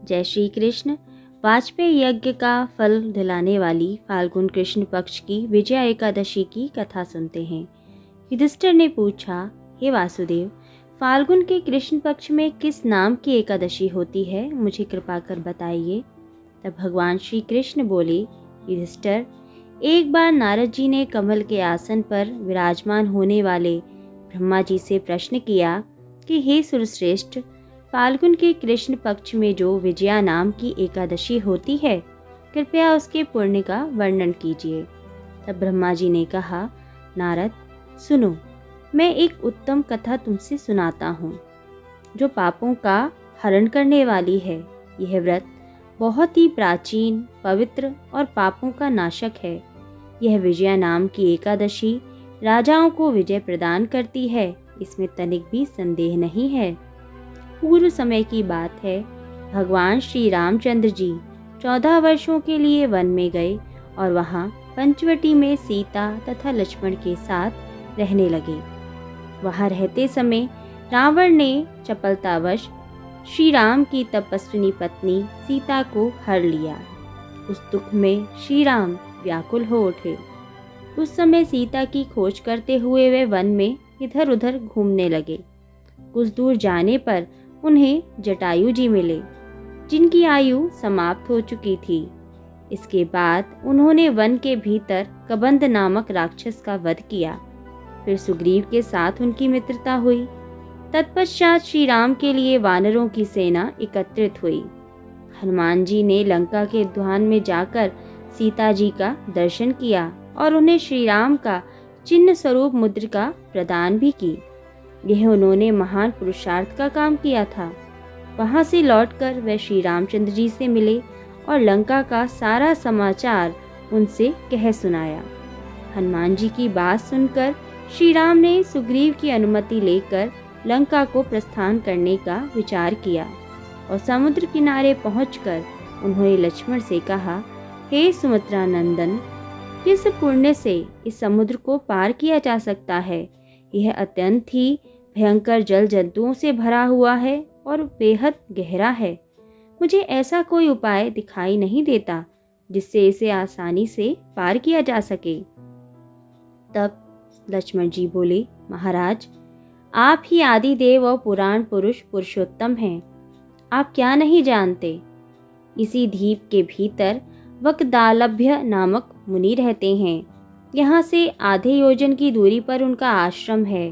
जय श्री कृष्ण। वाजपेयी यज्ञ का फल दिलाने वाली फाल्गुन कृष्ण पक्ष की विजया एकादशी की कथा सुनते हैं। युधिष्ठिर ने पूछा, हे वासुदेव, फाल्गुन के कृष्ण पक्ष में किस नाम की एकादशी होती है, मुझे कृपा कर बताइए। तब भगवान श्री कृष्ण बोले, युधिष्ठिर, एक बार नारद जी ने कमल के आसन पर विराजमान होने वाले ब्रह्मा जी से प्रश्न किया कि हे सुरश्रेष्ठ, फाल्गुन के कृष्ण पक्ष में जो विजया नाम की एकादशी होती है, कृपया उसके पुण्य का वर्णन कीजिए। तब ब्रह्मा जी ने कहा, नारद सुनो, मैं एक उत्तम कथा तुमसे सुनाता हूँ जो पापों का हरण करने वाली है। यह व्रत बहुत ही प्राचीन, पवित्र और पापों का नाशक है। यह विजया नाम की एकादशी राजाओं को विजय प्रदान करती है, इसमें तनिक भी संदेह नहीं है। पूर्व समय की बात है, भगवान श्री रामचंद्र जी 14 वर्षों के लिए वन में गए और वहाँ पंचवटी में सीता तथा लक्ष्मण के साथ रहने लगे। वहाँ रहते समय रावण ने चपलतावश श्री राम की तपस्विनी पत्नी सीता को हर लिया। उस दुख में श्री राम व्याकुल हो उठे। उस समय सीता की खोज करते हुए वे वन में इधर उधर घूमने लगे। कुछ दूर जाने पर उन्हें जटायु जी मिले, जिनकी आयु समाप्त हो चुकी थी। इसके बाद उन्होंने वन के भीतर कबंध नामक राक्षस का वध किया। फिर सुग्रीव के साथ उनकी मित्रता हुई। तत्पश्चात श्री राम के लिए वानरों की सेना एकत्रित हुई। हनुमान जी ने लंका के द्वार में जाकर सीता जी का दर्शन किया और उन्हें श्री राम का चिन्ह स्वरूप मुद्रिका प्रदान भी की। यह उन्होंने महान पुरुषार्थ का काम किया था। वहां से लौटकर वे श्री रामचंद्र जी से मिले और लंका का सारा समाचार उनसे कह सुनाया। हनुमान जी की बात सुनकर श्री राम ने सुग्रीव की अनुमति लेकर लंका को प्रस्थान करने का विचार किया और समुद्र किनारे पहुंचकर उन्होंने लक्ष्मण से कहा, हे सुमित्रा नंदन, किस पुण्य से इस समुद्र को पार किया जा सकता है? यह अत्यंत ही भयंकर जल जंतुओं से भरा हुआ है और बेहद गहरा है। मुझे ऐसा कोई उपाय दिखाई नहीं देता जिससे इसे आसानी से पार किया जा सके। तब लक्ष्मण जी बोले, महाराज, आप ही आदि देव और पुराण पुरुष पुरुषोत्तम हैं। आप क्या नहीं जानते? इसी द्वीप के भीतर वकदालभ्य नामक मुनि रहते हैं। यहाँ से आधे योजन की दूरी पर उनका आश्रम है।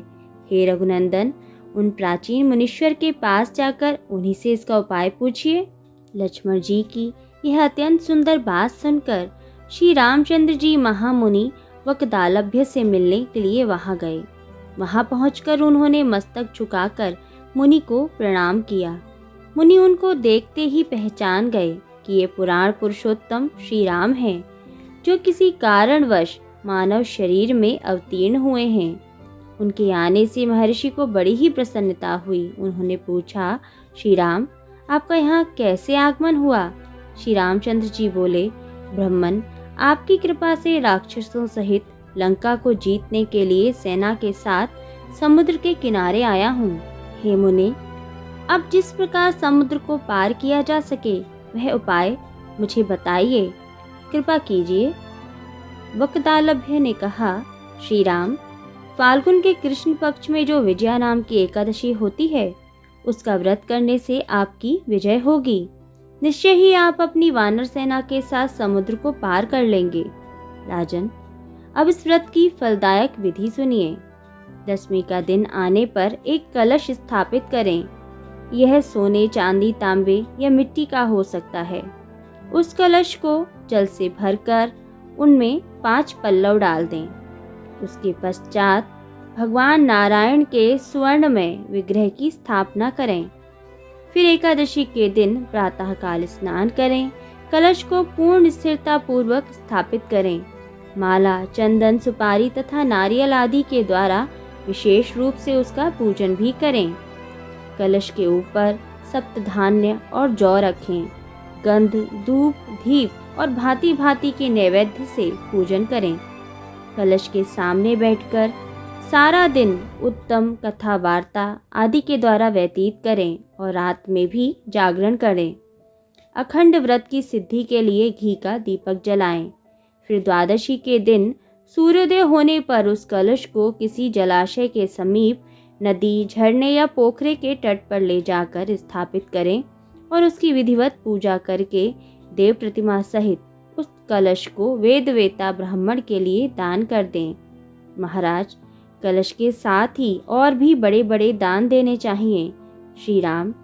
हे रघुनंदन, उन प्राचीन मुनीश्वर के पास जाकर उन्हीं से इसका उपाय पूछिए। लक्ष्मण जी की यह अत्यंत सुंदर बात सुनकर श्री रामचंद्र जी महामुनि वकदालभ्य से मिलने के लिए वहां गए। वहां पहुंचकर उन्होंने मस्तक झुकाकर मुनि को प्रणाम किया। मुनि उनको देखते ही पहचान गए कि ये पुराण पुरुषोत्तम श्री राम हैं, जो किसी कारणवश मानव शरीर में अवतीर्ण हुए हैं। उनके आने से महर्षि को बड़ी ही प्रसन्नता हुई। उन्होंने पूछा, श्री राम, आपका यहाँ कैसे आगमन हुआ? श्री रामचंद्र जी बोले, ब्रह्मन, आपकी कृपा से राक्षसों सहित लंका को जीतने के लिए सेना के साथ समुद्र के किनारे आया हूँ। हे मुनि, अब जिस प्रकार समुद्र को पार किया जा सके वह उपाय मुझे बताइए, कृपा कीजिए। वकदालभ्य ने कहा, श्री राम, फाल्गुन के कृष्ण पक्ष में जो विजया नाम की एकादशी होती है, उसका व्रत करने से आपकी विजय होगी। निश्चय ही आप अपनी वानर सेना के साथ समुद्र को पार कर लेंगे। राजन, अब इस व्रत की फलदायक विधि सुनिए। 10वीं का दिन आने पर एक कलश स्थापित करें। यह सोने, चांदी, तांबे या मिट्टी का हो सकता है। उस कलश को जल से भरकर उनमें 5 पल्लव डाल दें। उसके पश्चात भगवान नारायण के स्वर्णमय विग्रह की स्थापना करें। फिर एकादशी के दिन प्रातःकाल स्नान करें। कलश को पूर्ण स्थिरता पूर्वक स्थापित करें। माला, चंदन, सुपारी तथा नारियल आदि के द्वारा विशेष रूप से उसका पूजन भी करें। कलश के ऊपर सप्तधान्य और जौ रखें। गंध, धूप, दीप और भांति भांति के नैवेद्य से पूजन करें। कलश के सामने बैठकर सारा दिन उत्तम कथा वार्ता आदि के द्वारा व्यतीत करें और रात में भी जागरण करें। अखंड व्रत की सिद्धि के लिए घी का दीपक जलाएं। फिर द्वादशी के दिन सूर्योदय होने पर उस कलश को किसी जलाशय के समीप, नदी, झरने या पोखरे के तट पर ले जाकर स्थापित करें और उसकी विधिवत पूजा करके देव प्रतिमा सहित उस कलश को वेदवेता ब्राह्मण के लिए दान कर दें। महाराज, कलश के साथ ही और भी बड़े बड़े दान देने चाहिए। श्री राम,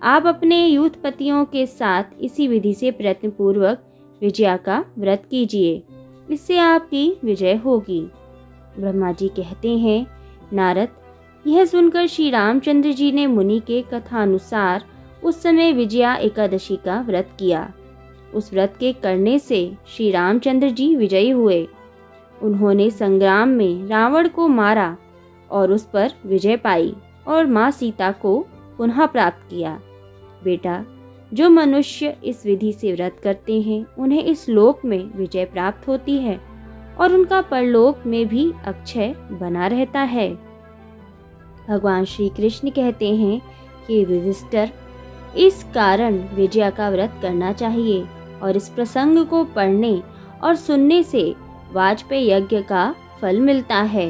आप अपने यूथपतियों के साथ इसी विधि से प्रयत्नपूर्वक विजया का व्रत कीजिए, इससे आपकी विजय होगी। ब्रह्मा जी कहते हैं, नारद, यह सुनकर श्री रामचंद्र जी ने मुनि के कथानुसार उस समय विजया एकादशी का व्रत किया। उस व्रत के करने से श्री रामचंद्र जी विजयी हुए। उन्होंने संग्राम में रावण को मारा और उस पर विजय पाई और माँ सीता को पुनः प्राप्त किया। बेटा, जो मनुष्य इस विधि से व्रत करते हैं उन्हें इस लोक में विजय प्राप्त होती है और उनका परलोक में भी अक्षय बना रहता है। भगवान श्री कृष्ण कहते हैं कि युधिष्ठिर, इस कारण विजया का व्रत करना चाहिए और इस प्रसंग को पढ़ने और सुनने से वाजपेयी यज्ञ का फल मिलता है।